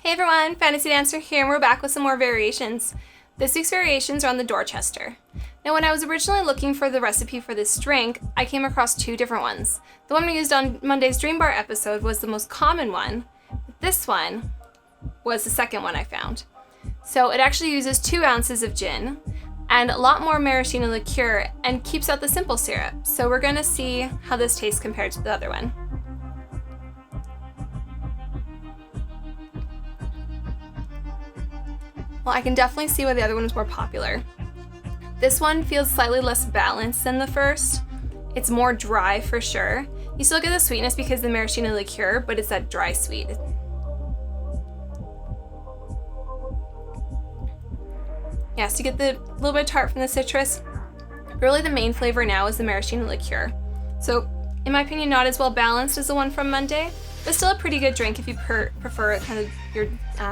Hey everyone, Fantasy Dancer here, and we're back with some more variations. This week's variations are on the Dorchester. Now when I was originally looking for the recipe for this drink, I came across two different ones. The one we used on Monday's Dream Bar episode was the most common one. This one was the second one I found. So it actually uses 2 ounces of gin and a lot more Maraschino Liqueur and keeps out the simple syrup. So we're gonna see how this tastes compared to the other one. Well, I can definitely see why the other one was more popular. This one feels slightly less balanced than the first. It's more dry for sure. You still get the sweetness because of the maraschino liqueur, but it's that dry sweet. Yeah, so you get the little bit of tart from the citrus. Really the main flavor now is the maraschino liqueur. So, in my opinion, not as well balanced as the one from Monday, but still a pretty good drink if you prefer kind of your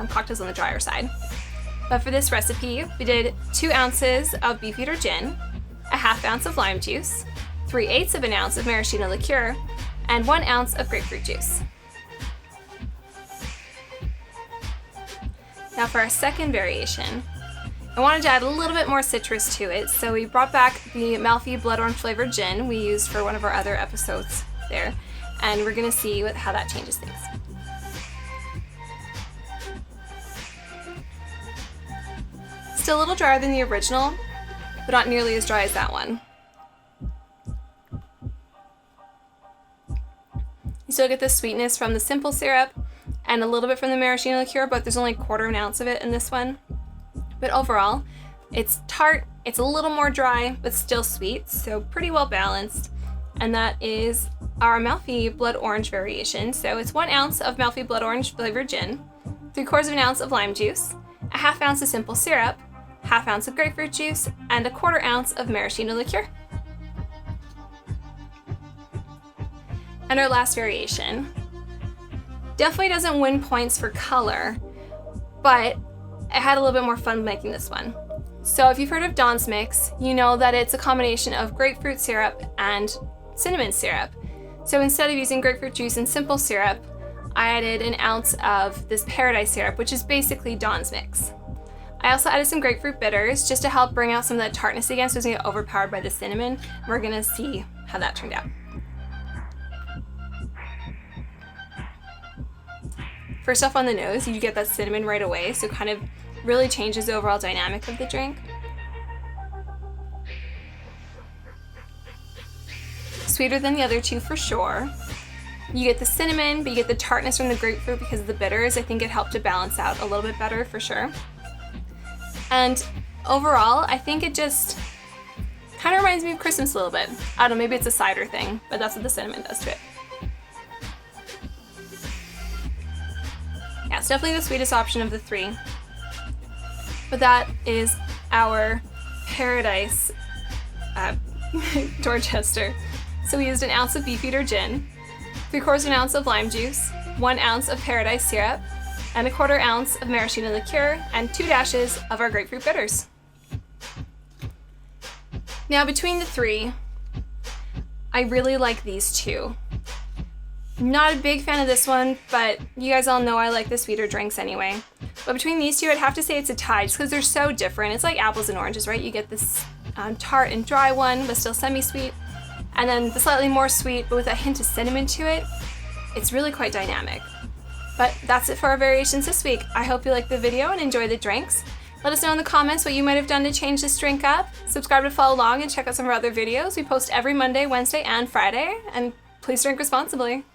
cocktails on the drier side. But for this recipe, we did 2 ounces of Beefeater Gin, a ½ ounce of lime juice, 3/8 of an ounce of maraschino liqueur, and 1 ounce of grapefruit juice. Now for our second variation, I wanted to add a little bit more citrus to it, so we brought back the Malfy blood orange flavored gin we used for one of our other episodes there, and we're gonna see how that changes things. Still a little drier than the original, but not nearly as dry as that one. You still get the sweetness from the simple syrup and a little bit from the maraschino liqueur, but there's only 1/4 ounce of it in this one. But overall, it's tart, it's a little more dry, but still sweet, so pretty well balanced. And that is our Malfy blood orange variation. So it's 1 ounce of Malfy blood orange flavored gin, 3/4 of an ounce of lime juice, a ½ ounce of simple syrup, ½ ounce of grapefruit juice, and a 1/4 ounce of maraschino liqueur. And our last variation definitely doesn't win points for color, but I had a little bit more fun making this one. So if you've heard of Dawn's Mix, you know that it's a combination of grapefruit syrup and cinnamon syrup. So instead of using grapefruit juice and simple syrup, I added 1 ounce of this paradise syrup, which is basically Dawn's Mix. I also added some grapefruit bitters just to help bring out some of that tartness again, so it doesn't get overpowered by the cinnamon. We're gonna see how that turned out. First off, on the nose, you get that cinnamon right away, so it kind of really changes the overall dynamic of the drink. Sweeter than the other two for sure. You get the cinnamon, but you get the tartness from the grapefruit because of the bitters. I think it helped to balance out a little bit better for sure. And overall, I think it just kind of reminds me of Christmas a little bit. I don't know, maybe it's a cider thing, but that's what the cinnamon does to it. Yeah, it's definitely the sweetest option of the 3. But that is our Paradise Dorchester. So we used 1 ounce of Beefeater Gin, 3/4 of an ounce of lime juice, 1 ounce of Paradise syrup, and a 1/4 ounce of maraschino liqueur, and 2 dashes of our grapefruit bitters. Now between the 3, I really like these 2. Not a big fan of this one, but you guys all know I like the sweeter drinks anyway. But between these 2, I'd have to say it's a tie, just because they're so different. It's like apples and oranges, right? You get this tart and dry one, but still semi-sweet, and then the slightly more sweet, but with a hint of cinnamon to it. It's really quite dynamic. But that's it for our variations this week. I hope you liked the video and enjoy the drinks. Let us know in the comments what you might have done to change this drink up. Subscribe to follow along and check out some of our other videos. We post every Monday, Wednesday, and Friday. And please drink responsibly.